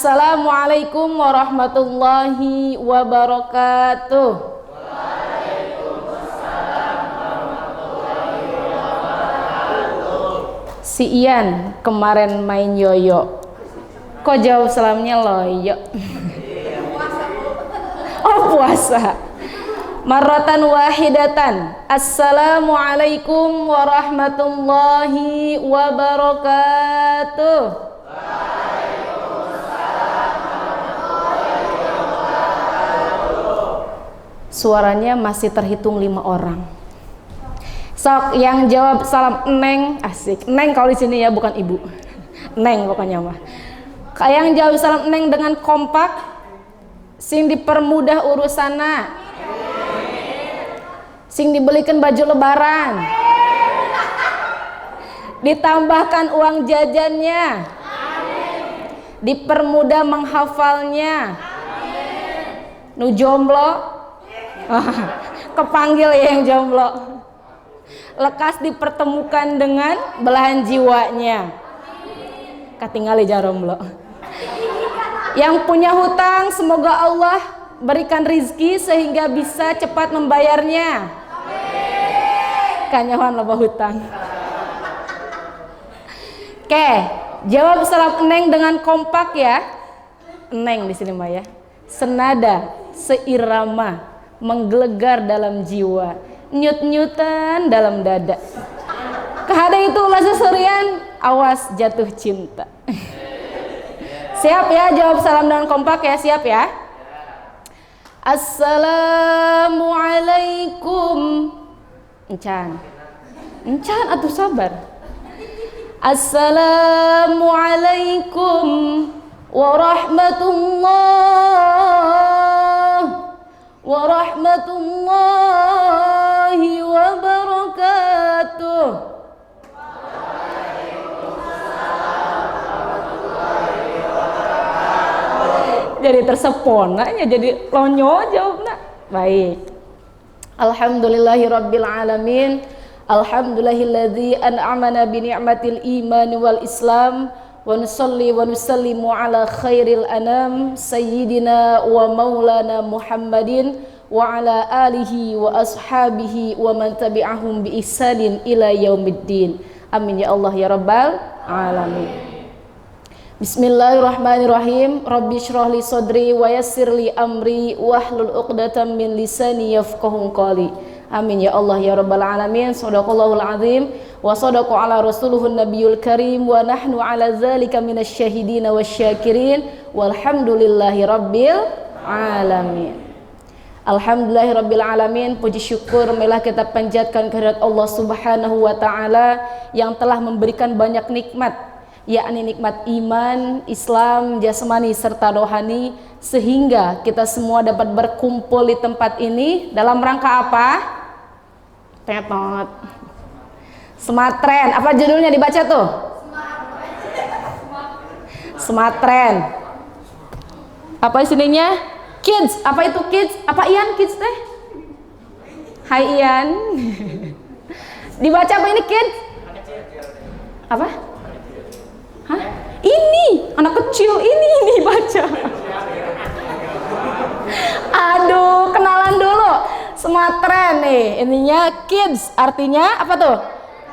Assalamualaikum warahmatullahi wabarakatuh. Si Ian kemarin main yoyo, kok jawab salamnya loyo? Oh puasa. Marratan wahidatan. Assalamualaikum warahmatullahi wabarakatuh. Suaranya masih terhitung 5 orang. Sok yang jawab salam Neng, asik. Neng kalau di sini ya, bukan ibu. Neng pokoknya mah. Yang jawab salam Neng dengan kompak, sing dipermudah urusana. Sing dibelikan baju lebaran. Ditambahkan uang jajannya. Dipermudah menghafalnya. Nu jomblo, kepanggil ya yang jomblo. Lekas dipertemukan dengan belahan jiwanya. Katingali jaromblo. Yang punya hutang semoga Allah berikan rizki sehingga bisa cepat membayarnya. Kanyawan loba hutang. Oke, jawab salam Neng dengan kompak ya. Neng di sini mah ya. Senada, seirama, menggelegar dalam jiwa, nyut-nyutan dalam dada. Kehada itu ulah seserian, awas jatuh cinta. Siap ya, jawab salam dengan kompak ya, siap ya. Assalamualaikum. Encan atuh sabar. Assalamualaikum warahmatullahi wabarakatuh. Jadi terseponanya, jadi lonyo jawabna. Baik. Alhamdulillahirabbil alamin. Alhamdulillahilladzi an'amana bi ni'matil iman wal islam. Wa nusalli wa nusallimu ala khairil anam sayyidina wa maulana Muhammadin wa ala alihi wa ashabihi wa man tabi'ahum bi ihsanin ila yaumiddin. Amin ya Allah ya rabbal alamin. Bismillahirrahmanirrahim. Rabbi shrah li sadri wa yassir li amri wahlul 'uqdatam min lisani yafqahu qawli. Amin ya Allah ya rabbal alamin. Shadaqallahul azim wa sadaqa ala rasuluhun nabiyul karim wa nahnu ala zalika minasy syahidin wasyakirin walhamdulillahi rabbil alamin. Alhamdulillahi rabbil alamin. Puji syukur marilah kita panjatkan kehadirat Allah Subhanahu wa taala yang telah memberikan banyak nikmat, yakni nikmat iman, Islam, jasmani serta rohani, sehingga kita semua dapat berkumpul di tempat ini dalam rangka apa? Tetot. Sematren. Apa judulnya dibaca tuh? Sematren. Apa isininya? Kids. Apa itu kids? Apa Ian kids teh? Hai Ian. Dibaca apa ini kids? Apa? Hah? Ini anak kecil ini baca. Aduh, kenalan dulu. Sematren nih, ininya kids, artinya apa tuh?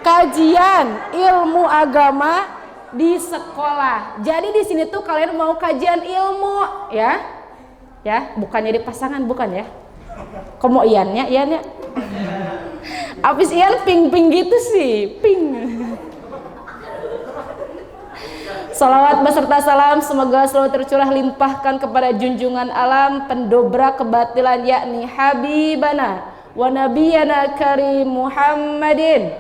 Kajian ilmu agama di sekolah. Jadi di sini tuh kalian mau kajian ilmu, ya? Ya, bukannya di pasangan, bukan ya? Kok mau Iannya? Abis Ian ping-ping gitu sih, ping. Salawat beserta salam semoga selalu tercurah limpahkan kepada junjungan alam pendobrak kebatilan, yakni Habibana wa Nabiyana Karim Muhammadin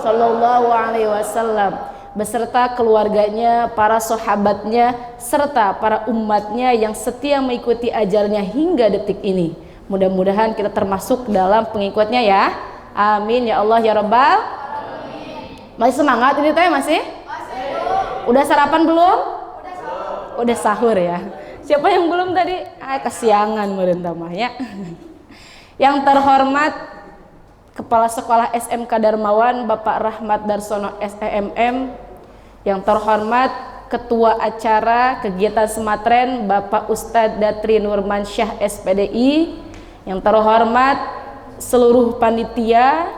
sallallahu alaihi wasallam beserta keluarganya, para sahabatnya serta para umatnya yang setia mengikuti ajarannya hingga detik ini. Mudah-mudahan kita termasuk dalam pengikutnya ya. Amin ya Allah ya Rabbal. Masih semangat ini teh masih? Udah sarapan belum? Udah sahur ya. Siapa yang belum tadi? Kesiangan merentah mah ya. Yang terhormat Kepala Sekolah SMK Darmawan Bapak Rahmat Darsono SEMM. Yang terhormat Ketua Acara Kegiatan Sematren Bapak Ustadz Datri Nurmansyah SPDI, yang terhormat seluruh panitia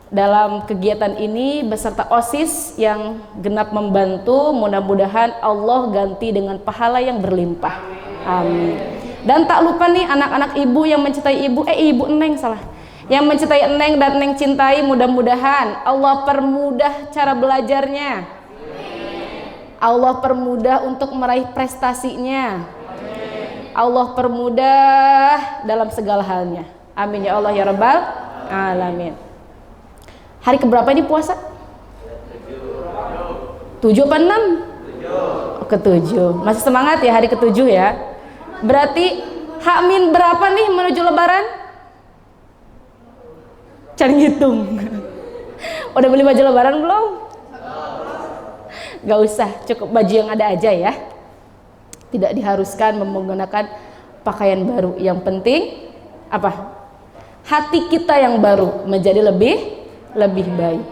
dalam kegiatan ini beserta OSIS yang genap membantu. Mudah-mudahan Allah ganti dengan pahala yang berlimpah. Amin. Dan tak lupa nih anak-anak ibu yang mencintai ibu, ibu Neng salah, yang mencintai Neng dan Neng cintai, mudah-mudahan Allah permudah cara belajarnya, Allah permudah untuk meraih prestasinya, Allah permudah dalam segala halnya. Amin ya Allah ya Rabbal Alamin. Hari keberapa ini puasa? 7 apa 6? Ke-7. Masih semangat ya hari ke-7 ya. Berarti H-min berapa nih menuju lebaran? Cari ngitung. Udah beli baju lebaran belum? Gak usah, cukup baju yang ada aja ya. Tidak diharuskan menggunakan pakaian baru. Yang penting apa? Hati kita yang baru menjadi lebih baik.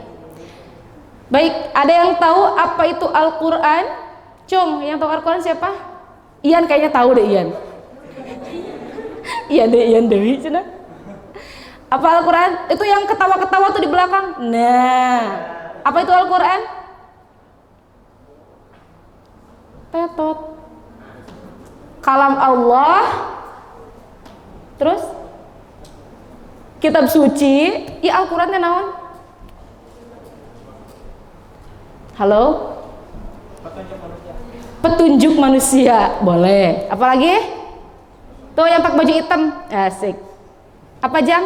Baik, ada yang tahu apa itu Al-Quran? Cung, yang tahu Al-Quran siapa? Ian kayaknya tahu deh Ian. Ian Dewi cina. Apa Al-Quran? Itu yang ketawa-ketawa tuh di belakang. Nah, apa itu Al-Quran? Tetot. Kalam Allah. Terus kitab suci. Ya Al-Qurannya naon? Halo? Petunjuk manusia. Boleh. Apalagi? Tuh yang pakai baju hitam. Asik. Apa Jang?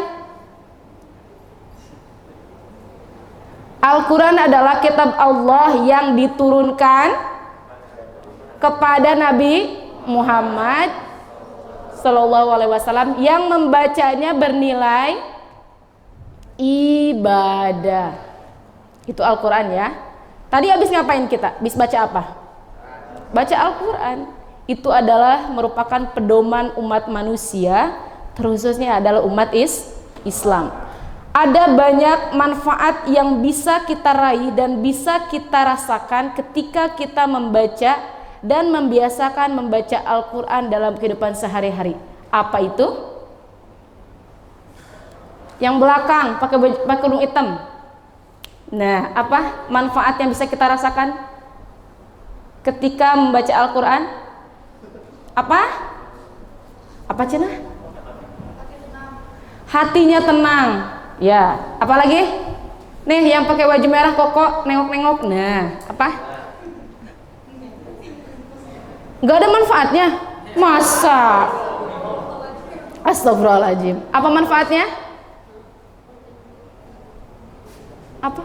Al-Quran adalah kitab Allah yang diturunkan kepada Nabi Muhammad Sallallahu Alaihi Wasallam, yang membacanya bernilai ibadah. Itu Al-Quran ya. Tadi habis ngapain kita? Habis baca apa? Baca Al-Quran. Itu adalah merupakan pedoman umat manusia, terkhususnya adalah umat Islam. Ada banyak manfaat yang bisa kita raih dan bisa kita rasakan ketika kita membaca dan membiasakan membaca Al-Quran dalam kehidupan sehari-hari. Apa itu? Yang belakang pakai kerudung hitam. Nah, apa manfaat yang bisa kita rasakan ketika membaca Al-Quran? Apa? Apa cina? Hatinya tenang. Ya, apalagi? Nih yang pakai baju merah koko nengok-nengok. Nah, apa? Gak ada manfaatnya? Masa? Astagfirullahaladzim. Apa manfaatnya? Apa?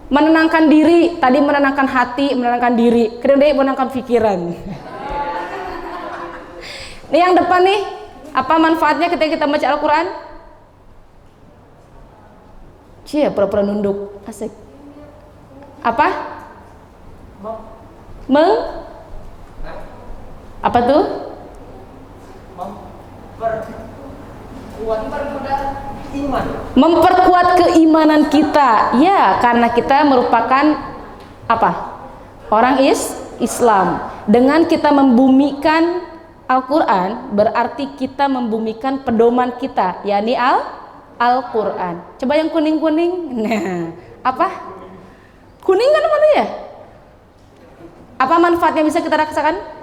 Menenangkan diri. Tadi menenangkan hati, menenangkan diri. Kedua menenangkan pikiran. Nih yang depan nih, apa manfaatnya ketika kita baca Al-Quran? Cie, pura-pura nunduk. Asik. Apa? Apa tuh? Memperkuat keimanan kita. Ya, karena kita merupakan apa? Orang Islam. Dengan kita membumikan Al-Quran, berarti kita membumikan pedoman kita, yakni Al-Quran. Coba yang kuning-kuning. Nah, apa? Kuning kan mana ya? Apa manfaatnya bisa kita rasakan?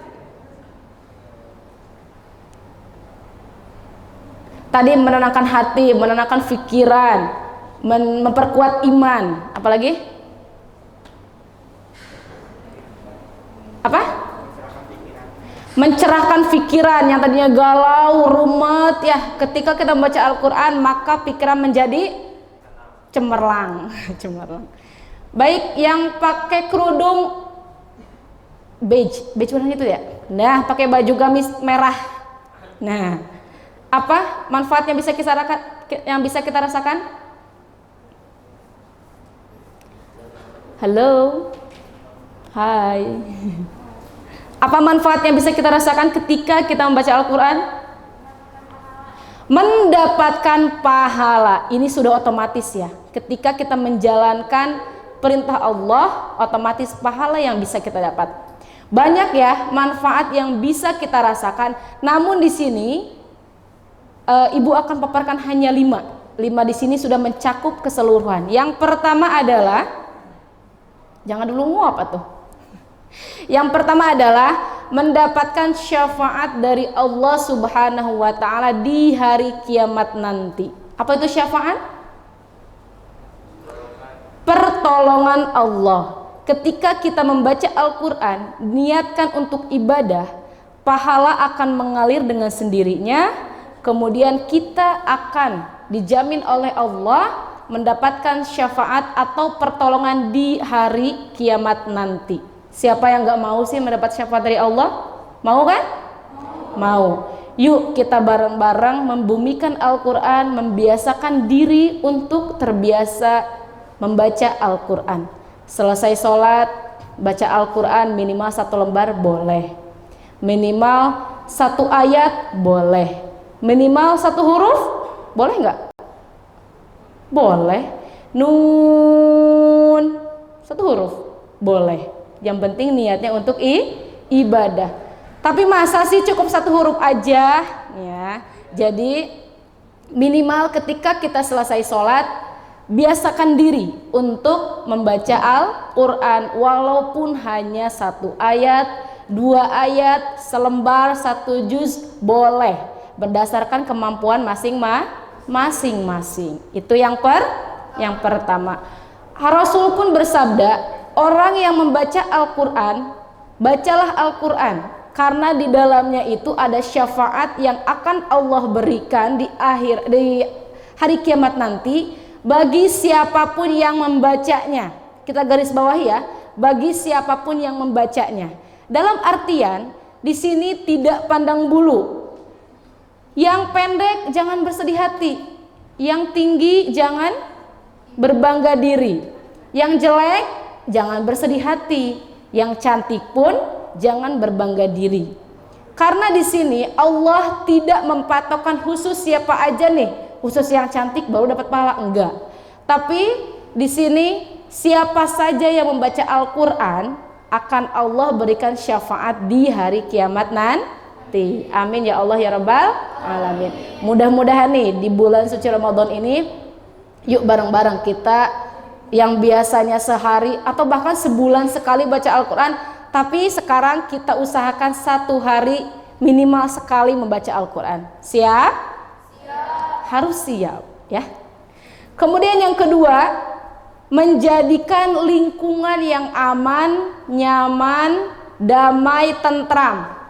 Tadi menenangkan hati, menenangkan pikiran, memperkuat iman. Apalagi? Apa? Mencerahkan pikiran yang tadinya galau, rumet ya. Ketika kita membaca Al-Quran, maka pikiran menjadi cemerlang. Cemerlang. Baik, yang pakai kerudung beige warna itu ya. Nah, pakai baju gamis merah. Nah, apa manfaatnya yang bisa kita rasakan? Halo, hai. Apa manfaat yang bisa kita rasakan ketika kita membaca Al-Quran? Mendapatkan pahala. Ini sudah otomatis ya. Ketika kita menjalankan perintah Allah, otomatis pahala yang bisa kita dapat. Banyak ya manfaat yang bisa kita rasakan. Namun di sini Ibu akan paparkan hanya 5 di sini sudah mencakup keseluruhan. Yang pertama adalah, jangan dulu nguap atuh. Yang pertama adalah mendapatkan syafaat dari Allah Subhanahu wa taala di hari kiamat nanti. Apa itu syafaat? Pertolongan Allah. Ketika kita membaca Al-Qur'an, niatkan untuk ibadah, pahala akan mengalir dengan sendirinya. Kemudian kita akan dijamin oleh Allah mendapatkan syafaat atau pertolongan di hari kiamat nanti. Siapa yang gak mau sih mendapat syafaat dari Allah? Mau kan? Mau. Yuk kita bareng-bareng membumikan Al-Quran, membiasakan diri untuk terbiasa membaca Al-Quran. Selesai sholat, baca Al-Quran minimal 1 lembar boleh, minimal 1 ayat boleh, minimal 1 huruf boleh nggak? Boleh. Nun 1 huruf boleh. Yang penting niatnya untuk ibadah. Tapi masa sih cukup 1 huruf aja ya. Jadi minimal ketika kita selesai sholat, biasakan diri untuk membaca Al-Quran walaupun hanya 1 ayat, 2 ayat, selembar, 1 juz boleh, berdasarkan kemampuan masing-masing. Itu yang pertama. Rasul pun bersabda, orang yang membaca Al-Quran, bacalah Al-Quran, karena di dalamnya itu ada syafaat yang akan Allah berikan di hari kiamat nanti bagi siapapun yang membacanya. Kita garis bawahi ya, bagi siapapun yang membacanya. Dalam artian di sini tidak pandang bulu. Yang pendek jangan bersedih hati, yang tinggi jangan berbangga diri, yang jelek jangan bersedih hati, yang cantik pun jangan berbangga diri. Karena di sini Allah tidak mempatokkan khusus siapa aja nih, khusus yang cantik baru dapat pahala, enggak. Tapi di sini siapa saja yang membaca Al-Qur'an akan Allah berikan syafaat di hari kiamat nanti. Amin ya Allah ya Rabbal alamin. Mudah-mudahan nih di bulan suci Ramadan ini, yuk bareng-bareng kita yang biasanya sehari atau bahkan sebulan sekali baca Al-Quran, tapi sekarang kita usahakan 1 hari minimal sekali membaca Al-Quran. Siap? Harus siap ya. Kemudian yang kedua, menjadikan lingkungan yang aman, nyaman, damai, tentram.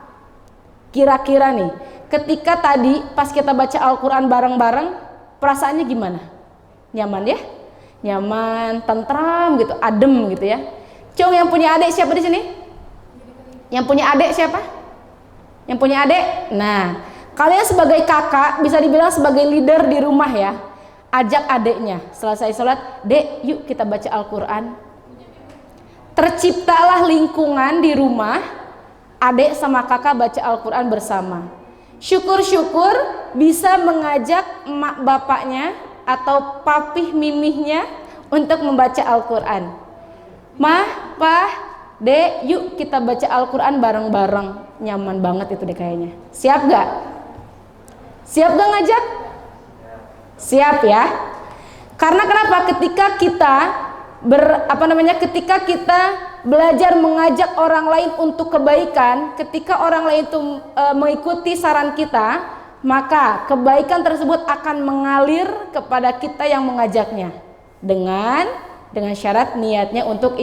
Kira-kira nih, ketika tadi pas kita baca Al-Quran bareng-bareng, perasaannya gimana? Nyaman ya? Nyaman, tentram gitu, adem gitu ya. Cung, yang punya adik siapa di sini? Yang punya adik siapa? Yang punya adik? Nah, kalian sebagai kakak bisa dibilang sebagai leader di rumah ya. Ajak adiknya, selesai sholat, dek yuk kita baca Al-Quran. Terciptalah lingkungan di rumah, adik sama kakak baca Al-Quran bersama. Syukur-syukur bisa mengajak emak bapaknya atau papih mimihnya untuk membaca Al-Quran. Mah, pah, dek yuk kita baca Al-Quran bareng-bareng. Nyaman banget itu deh kayaknya. Siap gak? Siap gak ngajak? Siap ya. Karena kenapa? Ketika kita ketika kita belajar mengajak orang lain untuk kebaikan, ketika orang lain itu mengikuti saran kita, maka kebaikan tersebut akan mengalir kepada kita yang mengajaknya dengan syarat niatnya untuk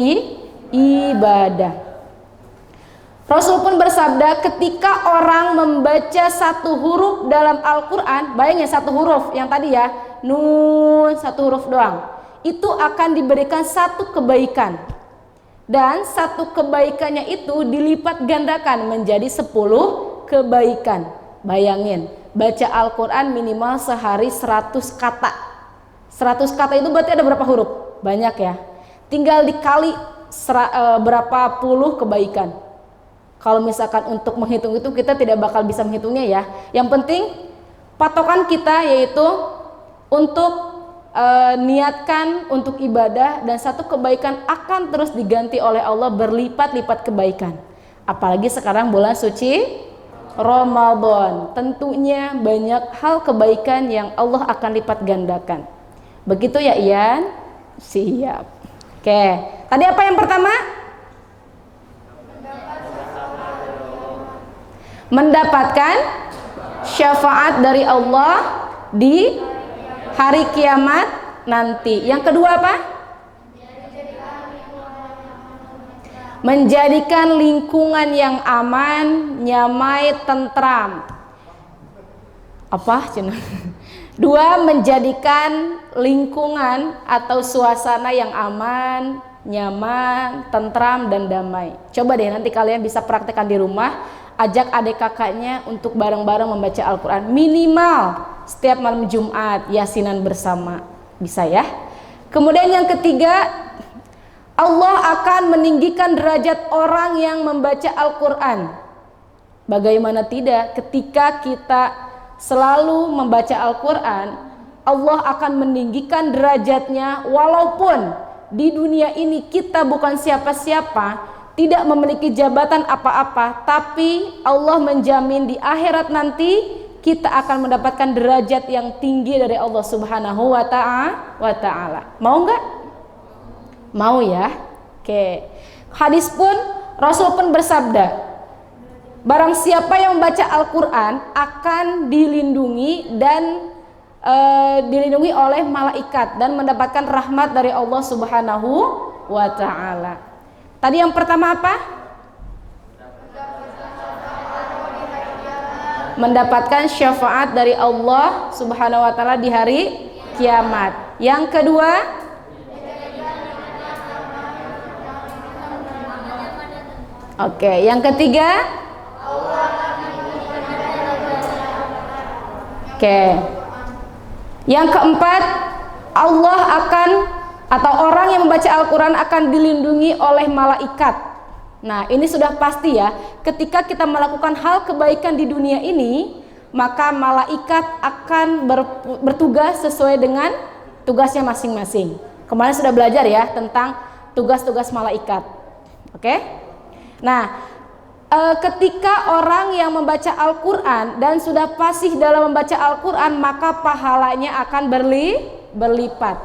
ibadah. Rasul pun bersabda, ketika orang membaca 1 huruf dalam Al-Quran, bayangin 1 huruf yang tadi ya, nun 1 huruf doang, itu akan diberikan 1 kebaikan, dan 1 kebaikannya itu dilipat gandakan menjadi 10 kebaikan. Bayangin, baca Al-Quran minimal sehari 100 kata. 100 kata itu berarti ada berapa huruf? Banyak ya. Tinggal dikali berapa puluh kebaikan. Kalau misalkan untuk menghitung itu kita tidak bakal bisa menghitungnya ya. Yang penting patokan kita yaitu untuk niatkan untuk ibadah, dan satu kebaikan akan terus diganti oleh Allah berlipat-lipat kebaikan. Apalagi sekarang bulan suci Ramadan, tentunya banyak hal kebaikan yang Allah akan lipat gandakan. Begitu ya Ian? Siap. Oke, tadi apa yang pertama? Mendapatkan syafaat dari Allah di hari kiamat nanti. Yang kedua apa? Menjadikan lingkungan yang aman, nyamai, tentram. Apa? Dua, menjadikan lingkungan atau suasana yang aman, nyaman, tentram, dan damai. Coba deh nanti kalian bisa praktekkan di rumah. Ajak adik kakaknya untuk bareng-bareng membaca Al-Quran. Minimal setiap malam Jumat, yasinan bersama. Bisa ya? Kemudian yang ketiga, Allah akan meninggikan derajat orang yang membaca Al-Quran. Bagaimana tidak, ketika kita selalu membaca Al-Quran, Allah akan meninggikan derajatnya. Walaupun di dunia ini kita bukan siapa-siapa, tidak memiliki jabatan apa-apa, tapi Allah menjamin di akhirat nanti kita akan mendapatkan derajat yang tinggi dari Allah Subhanahu wa ta'ala. Mau nggak? Mau ya? Oke. Hadis pun, Rasul pun bersabda, barang siapa yang membaca Al-Quran akan dilindungi dan dilindungi oleh malaikat dan mendapatkan rahmat dari Allah Subhanahu wa ta'ala. Tadi yang pertama apa? Mendapatkan syafaat dari Allah Subhanahu wa ta'ala di hari kiamat. Yang kedua, oke, yang ketiga, oke, yang keempat, Allah akan, atau orang yang membaca Al-Quran akan dilindungi oleh malaikat. Nah, ini sudah pasti ya. Ketika kita melakukan hal kebaikan di dunia ini, maka malaikat akan bertugas sesuai dengan tugasnya masing-masing. Kemarin sudah belajar ya tentang tugas-tugas malaikat. Oke? Nah, ketika orang yang membaca Al-Quran dan sudah fasih dalam membaca Al-Quran, maka pahalanya akan berlipat.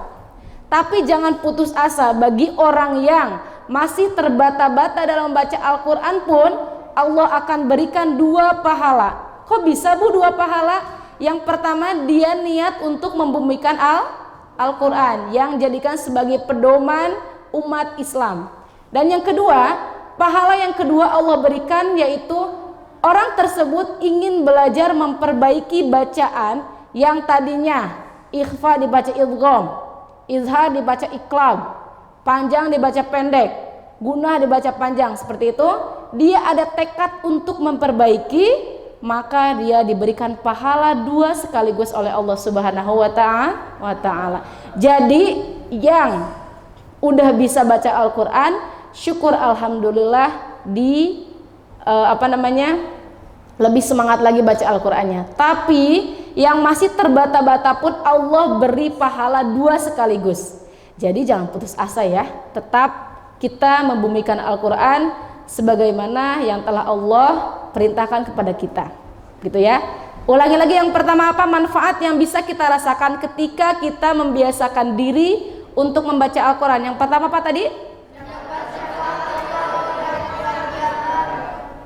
Tapi jangan putus asa, bagi orang yang masih terbata-bata dalam membaca Al-Quran pun Allah akan berikan 2 pahala. Kok bisa Bu 2 pahala? Yang pertama, dia niat untuk membumikan Al-Quran yang jadikan sebagai pedoman umat Islam. Dan yang kedua, pahala yang kedua Allah berikan yaitu orang tersebut ingin belajar memperbaiki bacaan yang tadinya ikhfa dibaca idgham, izhar dibaca iqlab, panjang dibaca pendek, gunnah dibaca panjang, seperti itu. Dia ada tekad untuk memperbaiki, maka dia diberikan pahala 2 sekaligus oleh Allah Subhanahu wa ta'ala. Jadi yang udah bisa baca Al-Quran, syukur alhamdulillah, lebih semangat lagi baca Al-Qurannya. Tapi yang masih terbata-bata pun Allah beri pahala 2 sekaligus. Jadi jangan putus asa ya. Tetap kita membumikan Al-Quran sebagaimana yang telah Allah perintahkan kepada kita. Gitu ya. Ulangi lagi, yang pertama apa? Manfaat yang bisa kita rasakan ketika kita membiasakan diri untuk membaca Al-Quran. Yang pertama apa tadi?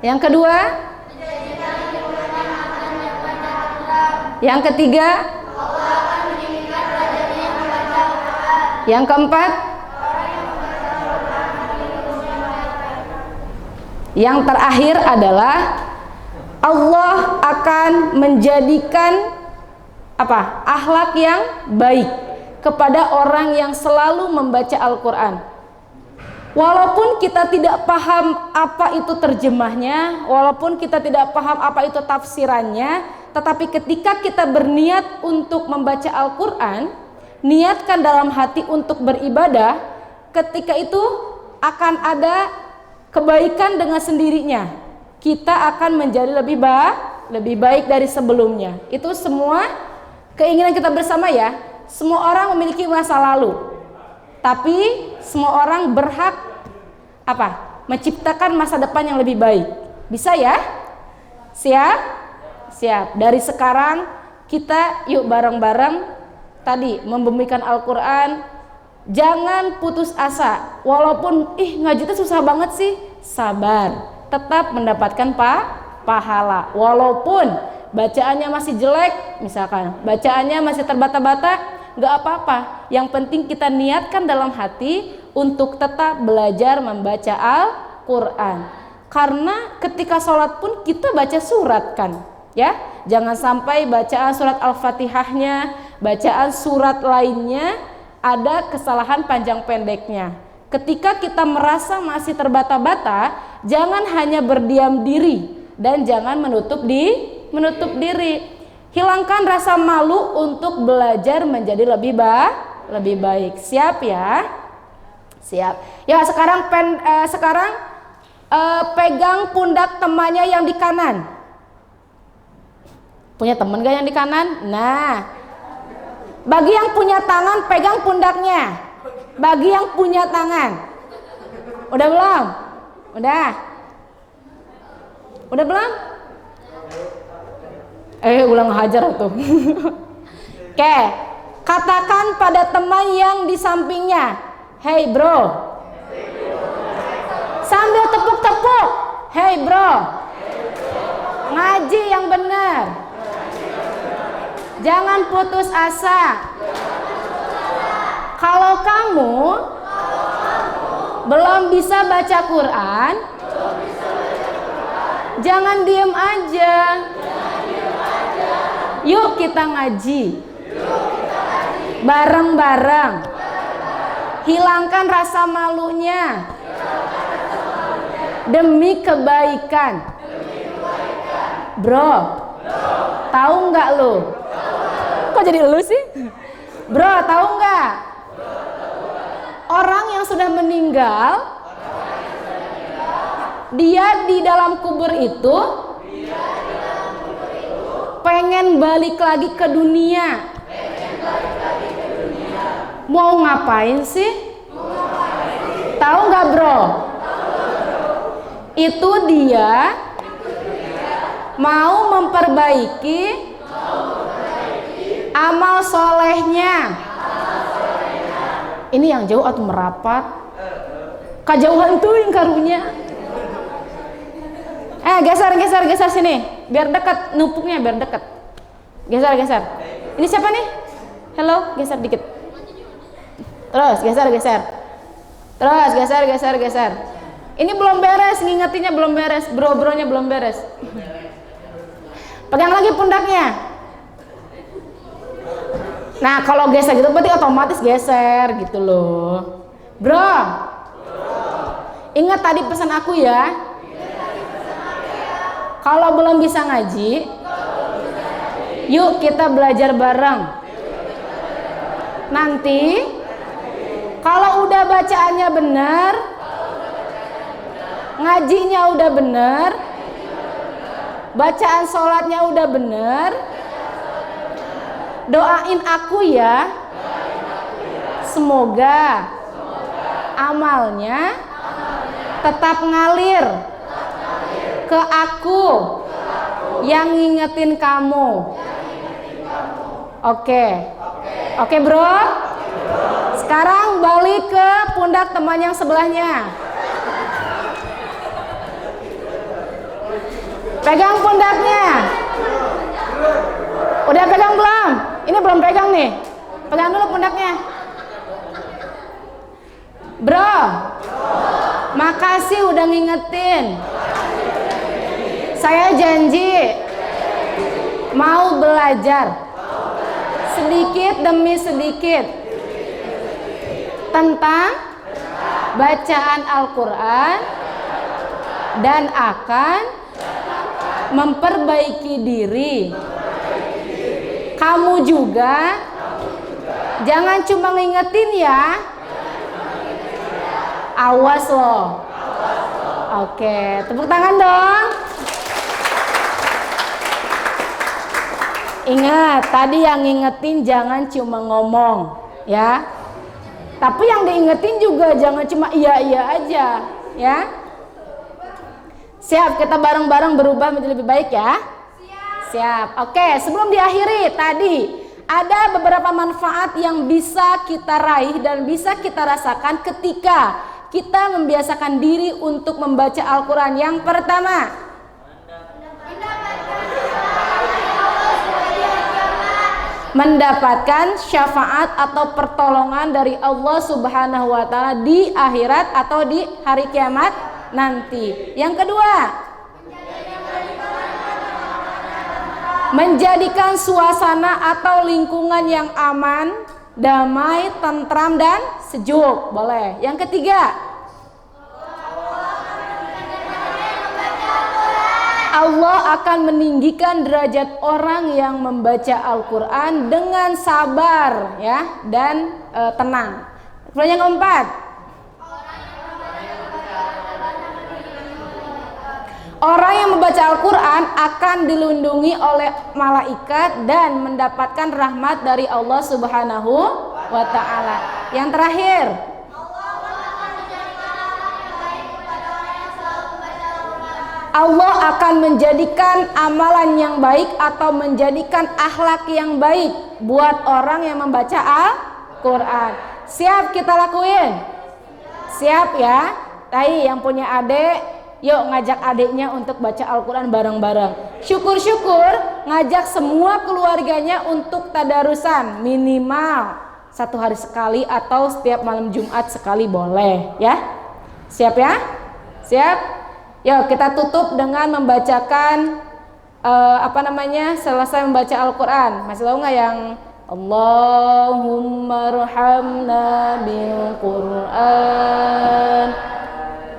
Yang kedua? Yang ketiga? Yang keempat? Yang terakhir adalah Allah akan menjadikan apa? Akhlak yang baik kepada orang yang selalu membaca Al-Quran. Walaupun kita tidak paham apa itu terjemahnya, walaupun kita tidak paham apa itu tafsirannya, tetapi ketika kita berniat untuk membaca Al-Quran, niatkan dalam hati untuk beribadah, ketika itu akan ada kebaikan dengan sendirinya. Kita akan menjadi lebih baik dari sebelumnya. Itu semua keinginan kita bersama ya. semua orang memiliki masa lalu. Tapi semua orang berhak apa? Menciptakan masa depan yang lebih baik. Bisa ya? Siap? Siap. Dari sekarang kita yuk bareng-bareng tadi membumikan Al-Quran. Jangan putus asa. Walaupun ngaji itu susah banget sih, sabar. Tetap mendapatkan pahala. Walaupun bacaannya masih jelek, misalkan bacaannya masih terbata-bata, nggak apa-apa. Yang penting kita niatkan dalam hati untuk tetap belajar membaca Al-Quran. Karena ketika sholat pun kita baca surat kan, ya. Jangan sampai bacaan surat Al-Fatihahnya, bacaan surat lainnya ada kesalahan panjang pendeknya. Ketika kita merasa masih terbata-bata, jangan hanya berdiam diri dan jangan menutup diri. Hilangkan rasa malu untuk belajar menjadi lebih baik. Siap ya? Siap. Ya, sekarang pegang pundak temannya yang di kanan. Punya teman gak yang di kanan? Nah, bagi yang punya tangan pegang pundaknya. Bagi yang punya tangan. Udah belum? Udah belum? Ulang hajar tuh. Oke, katakan pada teman yang di sampingnya, "Hey bro." Sambil tepuk-tepuk, "Hey bro." Ngaji yang benar. Jangan putus asa. Kalau kamu belum bisa baca Quran, jangan diem aja. Yuk kita ngaji. Bareng-bareng. Hilangkan rasa malunya. Demi kebaikan. Bro, tahu nggak lu? Kok jadi lu sih? Bro, tahu nggak? Orang yang sudah meninggal, dia di dalam kubur itu pengen balik lagi ke dunia. Mau ngapain sih? Tahu nggak bro? Itu dia mau memperbaiki amal solehnya. Ini yang jauh atau merapat? Kejauhan tuh yang karunya. Geser sini. Biar dekat numpuknya, biar dekat. Geser. Ini siapa nih? Hello, geser dikit. Terus geser. Terus geser. Ini belum beres, ngingetinnya belum beres, bro-bronya belum beres. Pegang lagi pundaknya. Nah, kalau geser gitu berarti otomatis geser gitu loh. Bro. Ingat tadi pesan aku ya. Kalau belum bisa ngaji, yuk kita belajar bareng. Nanti kalau udah bacaannya benar, ngajinya udah benar, bacaan sholatnya udah benar, doain aku ya, semoga amalnya tetap ngalir ke aku yang ngingetin kamu. Oke bro. Sekarang balik ke pundak teman yang sebelahnya. Pegang pundaknya. Udah pegang belum? Ini belum pegang nih. Pegang dulu pundaknya. Bro, makasih udah ngingetin. Saya janji mau belajar sedikit demi sedikit tentang bacaan Al-Quran dan akan memperbaiki diri. Kamu juga jangan cuma ngingetin ya. Awas loh. Oke, tepuk tangan dong. Ingat, tadi yang ngingetin jangan cuma ngomong, ya. Tapi yang diingetin juga jangan cuma iya aja, ya. Siap, kita bareng-bareng berubah menjadi lebih baik ya. Siap. Oke, sebelum diakhiri tadi ada beberapa manfaat yang bisa kita raih dan bisa kita rasakan ketika kita membiasakan diri untuk membaca Al-Quran. Yang pertama, mendapatkan syafaat atau pertolongan dari Allah Subhanahu wa Ta'ala di akhirat atau di hari kiamat nanti. Yang kedua, menjadikan suasana atau lingkungan yang aman, damai, tentram dan sejuk. Boleh. Yang ketiga, Allah akan meninggikan derajat orang yang membaca Al-Quran dengan sabar, ya, dan tenang. Yang keempat, orang yang membaca Al-Quran akan dilindungi oleh malaikat dan mendapatkan rahmat dari Allah Subhanahu wa Ta'ala. Yang terakhir, Allah akan menjadikan amalan yang baik atau menjadikan akhlak yang baik buat orang yang membaca Al-Quran. Siap kita lakuin? Siap ya? Tadi yang punya adik, yuk ngajak adiknya untuk baca Al-Quran bareng-bareng. Syukur-syukur ngajak semua keluarganya untuk tadarusan minimal 1 hari sekali atau setiap malam Jumat sekali boleh ya. Siap ya? Siap? Yuk kita tutup dengan membacakan selesai membaca Al-Quran. Masih tahu nggak yang Allahumma arhamna bil Quran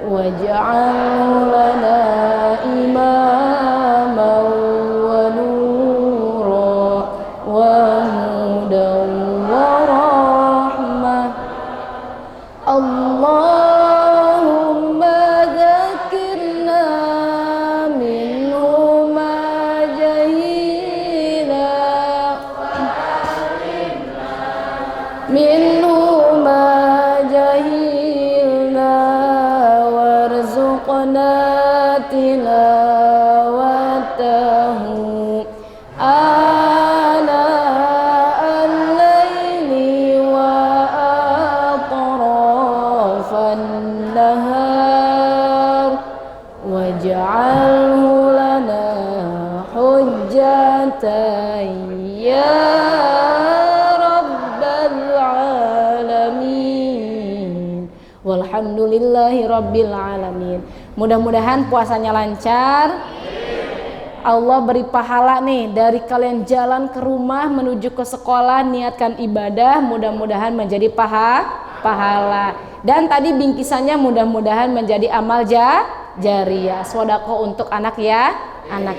waj'al lana imaman wa nura wa hudan wa rahmah. Allahumma dzakirna minhu ma jahilna minhu ma jahilna warzuqna tilawatahu ana al-laili wa atrafan nahar waj'alhu lana hujjatan ya walhamdulillahi rabbil alamin. Mudah-mudahan puasanya lancar. Allah beri pahala nih dari kalian jalan ke rumah menuju ke sekolah, niatkan ibadah, mudah-mudahan menjadi pahala. Dan tadi bingkisannya mudah-mudahan menjadi amal jariyah, sedekah untuk anak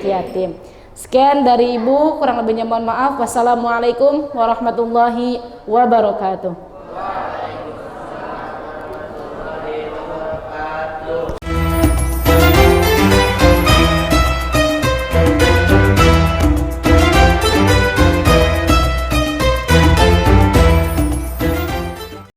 yatim. Sekian dari Ibu, kurang lebihnya mohon maaf. Wassalamualaikum warahmatullahi wabarakatuh.